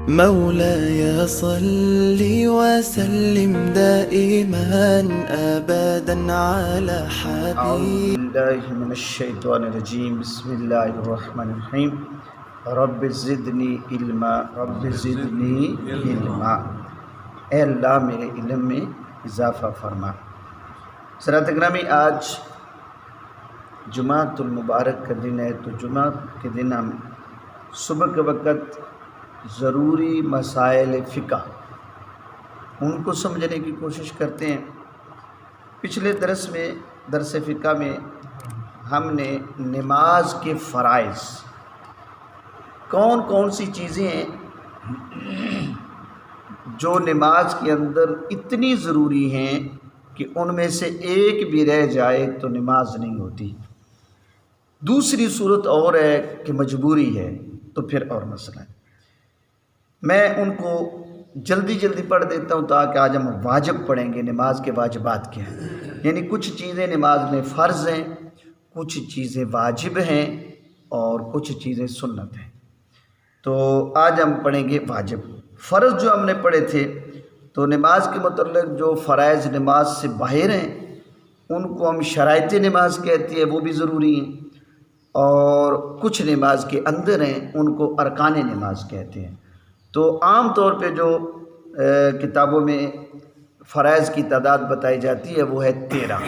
مولاي صل وسلم دائما أبدا على اعوذ حبيب. باللہ من الشیطان الرجیم، بسم اللہ الرحمن الرحیم۔ رب زدنی علما، رب زدنی علما، اے اللہ میرے علم میں اضافہ فرما۔ حضرات گرامی، آج جمعۃ المبارک کا دن ہے، تو جمعہ کے دن ہم صبح کے وقت ضروری مسائل فقہ ان کو سمجھنے کی کوشش کرتے ہیں۔ پچھلے درس فقہ میں ہم نے نماز کے فرائض، کون کون سی چیزیں ہیں جو نماز کے اندر اتنی ضروری ہیں کہ ان میں سے ایک بھی رہ جائے تو نماز نہیں ہوتی۔ دوسری صورت اور ہے کہ مجبوری ہے، تو پھر اور مسئلہ ہے۔ میں ان کو جلدی پڑھ دیتا ہوں تاکہ آج ہم واجب پڑھیں گے۔ نماز کے واجبات کیا ہیں، یعنی کچھ چیزیں نماز میں فرض ہیں، کچھ چیزیں واجب ہیں اور کچھ چیزیں سنت ہیں۔ تو آج ہم پڑھیں گے واجب۔ فرض جو ہم نے پڑھے تھے، تو نماز کے متعلق جو فرائض نماز سے باہر ہیں ان کو ہم شرائط نماز کہتے ہیں، وہ بھی ضروری ہیں، اور کچھ نماز کے اندر ہیں ان کو ارکان نماز کہتے ہیں۔ تو عام طور پہ جو کتابوں میں فرائض کی تعداد بتائی جاتی ہے وہ ہے 13،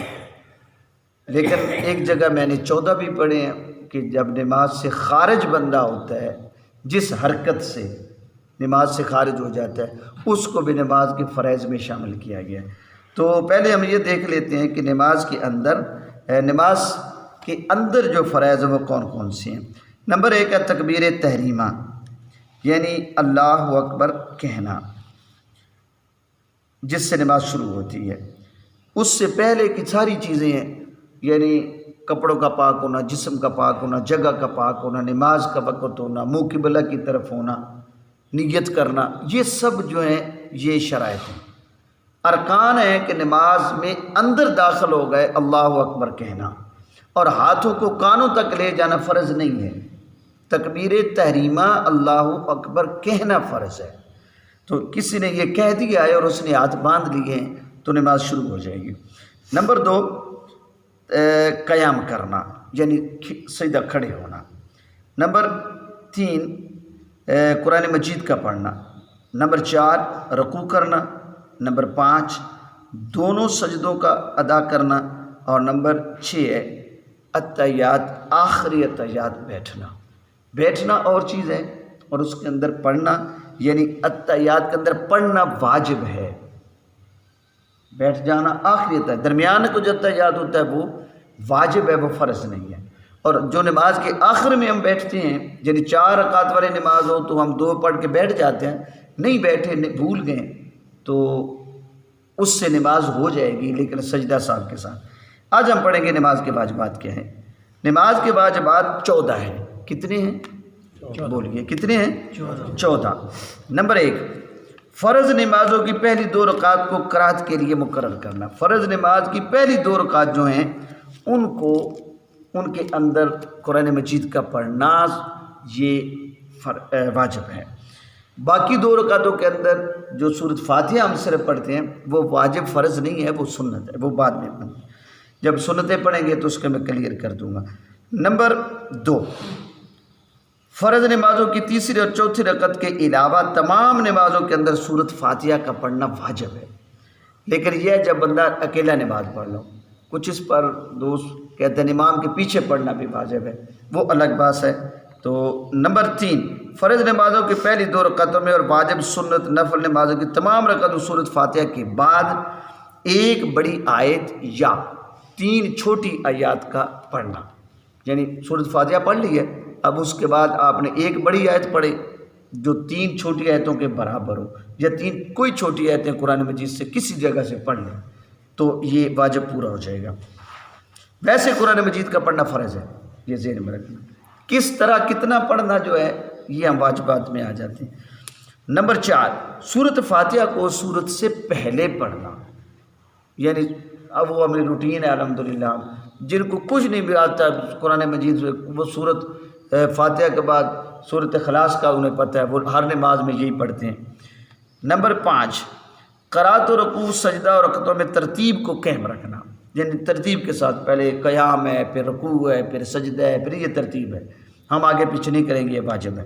لیکن ایک جگہ میں نے 14 بھی پڑھے ہیں کہ جب نماز سے خارج بندہ ہوتا ہے، جس حرکت سے نماز سے خارج ہو جاتا ہے، اس کو بھی نماز کے فرائض میں شامل کیا گیا ہے۔ تو پہلے ہم یہ دیکھ لیتے ہیں کہ نماز کے اندر جو فرائض ہیں وہ کون کون سے ہیں۔ نمبر 1 ہے تکبیر تحریمہ، یعنی اللہ اکبر کہنا، جس سے نماز شروع ہوتی ہے۔ اس سے پہلے کی ساری چیزیں ہیں، یعنی کپڑوں کا پاک ہونا، جسم کا پاک ہونا، جگہ کا پاک ہونا، نماز کا وقت ہونا، منہ قبلہ کی طرف ہونا، نیت کرنا، یہ سب جو ہیں یہ شرائط ہیں۔ ارکان ہیں کہ نماز میں اندر داخل ہو گئے اللہ اکبر کہنا، اور ہاتھوں کو کانوں تک لے جانا فرض نہیں ہے۔ تکبیر تحریمہ اللہ اکبر کہنا فرض ہے۔ تو کسی نے یہ کہہ دیا ہے اور اس نے ہاتھ باندھ لیے ہیں تو نماز شروع ہو جائے گی۔ نمبر 2 قیام کرنا، یعنی سجدہ کھڑے ہونا۔ نمبر 3 قرآن مجید کا پڑھنا۔ نمبر 4 رکوع کرنا۔ نمبر 5 دونوں سجدوں کا ادا کرنا، اور نمبر 6 ہے التحیات، آخری التحیات بیٹھنا اور چیز ہے، اور اس کے اندر پڑھنا، یعنی التحیات کے اندر پڑھنا واجب ہے۔ بیٹھ جانا آخری التحیات، درمیان کو جو التحیات ہوتا ہے وہ واجب ہے، وہ فرض نہیں ہے۔ اور جو نماز کے آخر میں ہم بیٹھتے ہیں، یعنی 4 رکعت والی نماز ہو تو ہم 2 پڑھ کے بیٹھ جاتے ہیں، نہیں بیٹھے بھول گئے تو اس سے نماز ہو جائے گی، لیکن سجدہ صاحب کے ساتھ۔ آج ہم پڑھیں گے نماز کے واجبات کیا ہیں۔ نماز کے واجبات 14 ہیں۔ کتنے ہیں؟ بولیے کتنے ہیں؟ 14۔ نمبر 1 فرض نمازوں کی پہلی 2 رکعات کو قرات کے لیے مقرر کرنا۔ فرض نماز کی پہلی 2 رکعات جو ہیں ان کے اندر قرآن مجید کا پڑھنا یہ واجب ہے۔ باقی 2 رکعتوں کے اندر جو سورۃ فاتحہ ہم صرف پڑھتے ہیں وہ واجب فرض نہیں ہے، وہ سنت ہے، وہ بعد میں جب سنتیں پڑھیں گے تو اس کو میں کلیئر کر دوں گا۔ نمبر 2 فرض نمازوں کی تیسری اور چوتھی رکعت کے علاوہ تمام نمازوں کے اندر سورۃ فاتحہ کا پڑھنا واجب ہے، لیکن یہ جب بندہ اکیلا نماز پڑھ لو، کچھ اس پر دوست کہتے ہیں امام کے پیچھے پڑھنا بھی واجب ہے، وہ الگ بات ہے۔ تو نمبر 3 فرض نمازوں کی پہلی 2 رکعتوں میں اور واجب سنت نفل نمازوں کی تمام رکعتوں سورۃ فاتحہ کے بعد ایک بڑی آیت یا 3 چھوٹی آیات کا پڑھنا، یعنی سورۃ فاتحہ پڑھ لی ہے، اب اس کے بعد آپ نے ایک بڑی آیت پڑھے جو 3 چھوٹی آیتوں کے برابر ہو، یا 3 کوئی چھوٹی آیتیں قرآن مجید سے کسی جگہ سے پڑھ لیں تو یہ واجب پورا ہو جائے گا۔ ویسے قرآن مجید کا پڑھنا فرض ہے، یہ ذہن میں رکھنا۔ کس طرح کتنا پڑھنا جو ہے یہ ہم واجبات میں آ جاتے ہیں۔ نمبر 4 سورۃ فاتحہ کو سورت سے پہلے پڑھنا، یعنی اب وہ ہماری روٹین ہے الحمدللہ، جن کو کچھ نہیں بھی آتا قرآن مجید وہ سورت فاتحہ کے بعد سورۃ اخلاص کا انہیں پتہ ہے، وہ ہر نماز میں یہی پڑھتے ہیں۔ نمبر 5، قرات و رکوع سجدہ اور رکعتوں میں ترتیب کو قائم رکھنا، یعنی ترتیب کے ساتھ پہلے قیام ہے، پھر رکوع ہے، پھر سجدہ ہے، پھر یہ ترتیب ہے، ہم آگے پیچھے نہیں کریں گے، یہ واجب ہے۔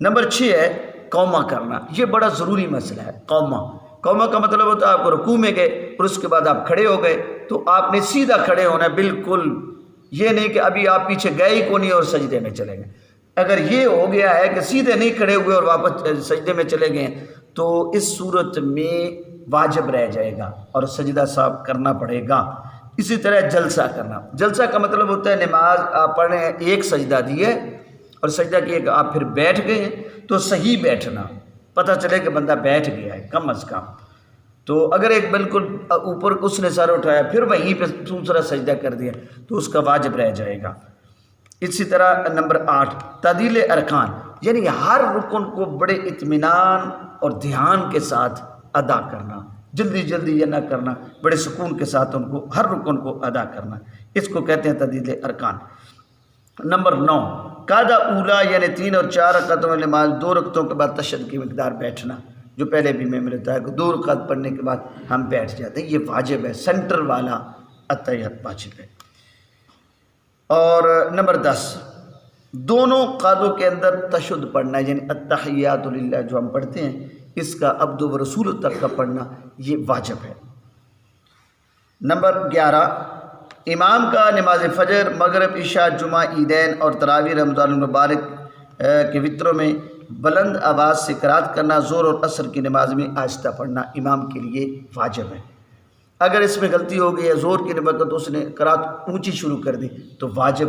نمبر 6 ہے قومہ کرنا، یہ بڑا ضروری مسئلہ ہے۔ قومہ کا مطلب ہوتا ہے آپ کو رکوع میں گئے اور اس کے بعد آپ کھڑے ہو گئے تو آپ نے سیدھا کھڑے ہونا ہے، بالکل یہ نہیں کہ ابھی آپ پیچھے گئے ہی کو نہیں اور سجدے میں چلے گئے۔ اگر یہ ہو گیا ہے کہ سیدھے نہیں کھڑے ہوئے اور واپس سجدے میں چلے گئے تو اس صورت میں واجب رہ جائے گا اور سجدہ صاحب کرنا پڑے گا۔ اسی طرح جلسہ کرنا، جلسہ کا مطلب ہوتا ہے نماز آپ پڑھ رہے ہیں، ایک سجدہ دیے اور سجدہ کیے کہ آپ پھر بیٹھ گئے ہیں تو صحیح بیٹھنا، پتہ چلے کہ بندہ بیٹھ گیا ہے کم از کم۔ تو اگر ایک بالکل اوپر اس نے سر اٹھایا پھر وہیں پہ دوسرا سجدہ کر دیا تو اس کا واجب رہ جائے گا۔ اسی طرح نمبر 8 تعدیل ارکان، یعنی ہر رکن کو بڑے اطمینان اور دھیان کے ساتھ ادا کرنا، جلدی جلدی یہ نہ کرنا، بڑے سکون کے ساتھ ان کو ہر رکن کو ادا کرنا، اس کو کہتے ہیں تعدیل ارکان۔ نمبر 9 قاعدہ اولا، یعنی 3 اور 4 رکعتوں میں نماز 2 رکعتوں کے بعد تشہد کی مقدار بیٹھنا، جو پہلے بھی میں نے بتایا کہ 2 رکعت پڑھنے کے بعد ہم بیٹھ جاتے ہیں، یہ واجب ہے، سینٹر والا اتحیات واجب ہے۔ اور نمبر 10 دونوں قاعدوں کے اندر تشہد پڑھنا، یعنی التحیات للہ جو ہم پڑھتے ہیں اس کا عبد و رسول تک کا پڑھنا یہ واجب ہے۔ نمبر 11 امام کا نماز فجر، مغرب، عشاء، جمعہ، عیدین اور تراویح رمضان المبارک کے وطروں میں بلند آواز سے قرات کرنا، ظہر اور عصر کی نماز میں آہستہ پڑھنا امام کے لیے واجب ہے۔ اگر اس میں غلطی ہو گئی ہے، ظہر کی نماز تو اس نے قرات اونچی شروع کر دی تو واجب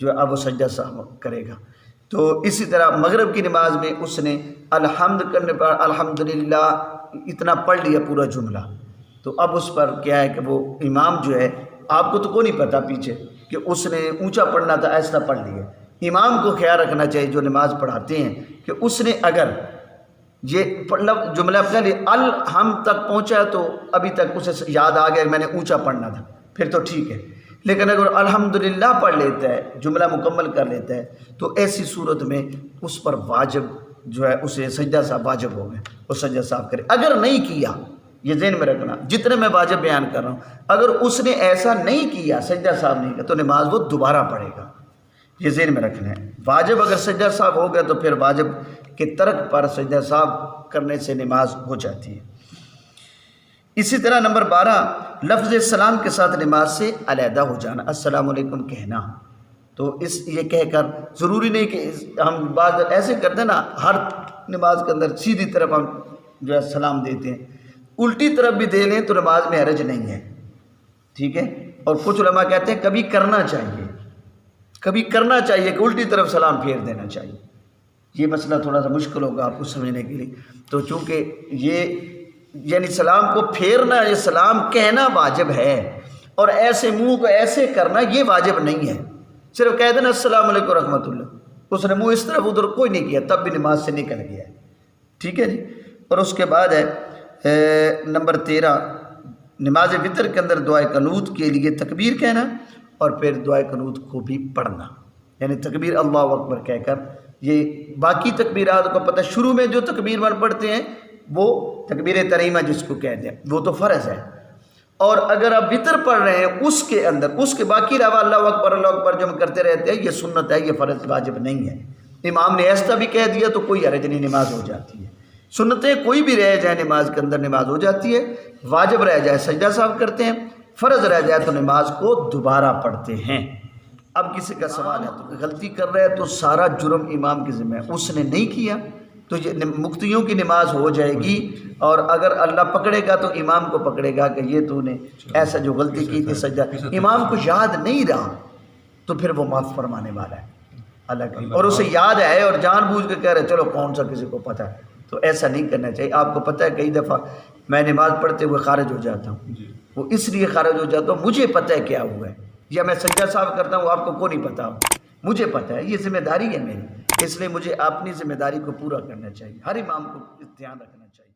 جو ہے اب وہ سجدہ صاحب کرے گا۔ تو اسی طرح مغرب کی نماز میں اس نے الحمد کرنے پر الحمدللہ اتنا پڑھ لیا پورا جملہ، تو اب اس پر کیا ہے کہ وہ امام جو ہے، آپ کو تو کوئی نہیں پتہ پیچھے کہ اس نے اونچا پڑھنا تھا ایسا پڑھ لیا۔ امام کو خیال رکھنا چاہیے جو نماز پڑھاتے ہیں کہ اس نے اگر یہ جملہ پہلے الحمد تک پہنچا تو ابھی تک اسے یاد آ گیا میں نے اونچا پڑھنا تھا، پھر تو ٹھیک ہے، لیکن اگر الحمدللہ پڑھ لیتا ہے، جملہ مکمل کر لیتا ہے تو ایسی صورت میں اس پر واجب جو ہے اسے سجدہ صاحب واجب ہو گئے، وہ سجدہ صاحب کرے۔ اگر نہیں کیا، یہ ذہن میں رکھنا، جتنے میں واجب بیان کر رہا ہوں، اگر اس نے ایسا نہیں کیا، سجدہ صاحب نہیں کیا تو نماز وہ دوبارہ پڑھے گا، یہ ذہن میں رکھنا ہے۔ واجب اگر سجدہ صاحب ہو گیا تو پھر واجب کے ترک پر سجدہ صاحب کرنے سے نماز ہو جاتی ہے۔ اسی طرح نمبر 12 لفظ سلام کے ساتھ نماز سے علیحدہ ہو جانا، السلام علیکم کہنا، تو یہ کہہ کر ضروری نہیں کہ ہم بعض ایسے کرتے ہیں نا، ہر نماز کے اندر سیدھی طرف ہم جو ہے سلام دیتے ہیں، الٹی طرف بھی دے لیں تو نماز میں حرج نہیں ہے، ٹھیک ہے۔ اور کچھ علماء کہتے ہیں کبھی کرنا چاہیے کہ الٹی طرف سلام پھیر دینا چاہیے، یہ مسئلہ تھوڑا سا مشکل ہوگا آپ کو سمجھنے کے لیے، تو چونکہ یہ یعنی سلام کو پھیرنا، یہ سلام کہنا واجب ہے، اور ایسے منہ کو ایسے کرنا یہ واجب نہیں ہے، صرف کہہ دینا السلام علیکم رحمۃ اللہ، اس نے منہ اس طرف ادھر کوئی نہیں کیا تب بھی نماز سے نکل گیا ہے، ٹھیک ہے جی۔ اور اس کے بعد ہے نمبر 13 نماز وتر کے اندر دعائے قنوت کے لیے تکبیر کہنا اور پھر دعائے قنوت کو بھی پڑھنا، یعنی تکبیر اللہ اکبر کہہ کر، یہ باقی تکبیرات کو پتہ، شروع میں جو تکبیر من پڑھتے ہیں وہ تکبیر تریمہ جس کو کہتے ہیں وہ تو فرض ہے، اور اگر آپ وتر پڑھ رہے ہیں اس کے اندر اس کے باقی علاوہ اللہ اکبر جو ہم کرتے رہتے ہیں یہ سنت ہے، یہ فرض واجب نہیں ہے۔ امام نے ایسا بھی کہہ دیا تو کوئی حرج نہیں، نماز ہو جاتی ہے۔ سنتیں کوئی بھی رہ جائے نماز کے اندر نماز ہو جاتی ہے، واجب رہ جائے سجدہ صاحب کرتے ہیں، فرض رہ جائے تو نماز کو دوبارہ پڑھتے ہیں۔ اب کسی کا سوال ہے تو غلطی کر رہا ہے تو سارا جرم امام کی ذمہ ہے، اس نے نہیں کیا تو یہ مقتدیوں کی نماز ہو جائے گی، اور اگر اللہ پکڑے گا تو امام کو پکڑے گا کہ یہ تو نے ایسا جو غلطی کی تھی سجدہ، امام کو یاد نہیں رہا تو پھر وہ معاف فرمانے والا ہے اللہ کا، اور اسے یاد ہے اور جان بوجھ کے کہہ رہے چلو کون سا کسی کو پتہ ہے، تو ایسا نہیں کرنا چاہیے۔ آپ کو پتہ ہے کئی دفعہ میں نماز پڑھتے ہوئے خارج ہو جاتا ہوں، وہ اس لیے خارج ہو جاتا ہوں مجھے پتہ ہے کیا ہوا ہے، یا میں سجدہ صاحب کرتا ہوں آپ کو کوئی نہیں پتہ، مجھے پتہ ہے، یہ ذمہ داری ہے میری، اس لیے مجھے اپنی ذمہ داری کو پورا کرنا چاہیے، ہر امام کو دھیان رکھنا چاہیے۔